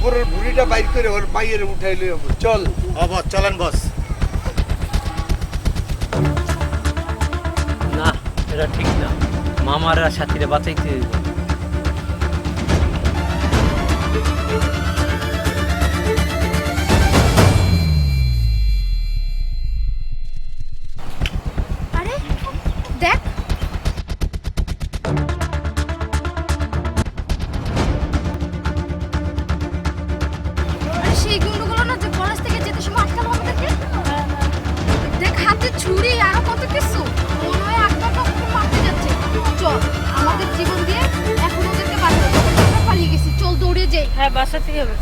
উপরের বুড়িটা বাইর করে ওর মাইয়ের উঠাইলে চল। বস চলেন বস। না এটা ঠিক না, মামারা সাথীরে বাঁচাইতে হইব। আরে দেখ, আরে সেই গুন্ডগুলো না যে কলেজ থেকে যেতে সময় আটকালো আমাদেরকে। দেখ হাতে ছুরি আরো কত কিছু, মনে হয় একবার তো মারতে যাচ্ছে। চল আমাদের জীবন দিয়ে এখন ওদেরকে বাঁচাতে হবে, আমরা পালিয়ে গেছি, চল দৌড়ে যাই। হ্যাঁ বাসাতেই হবে।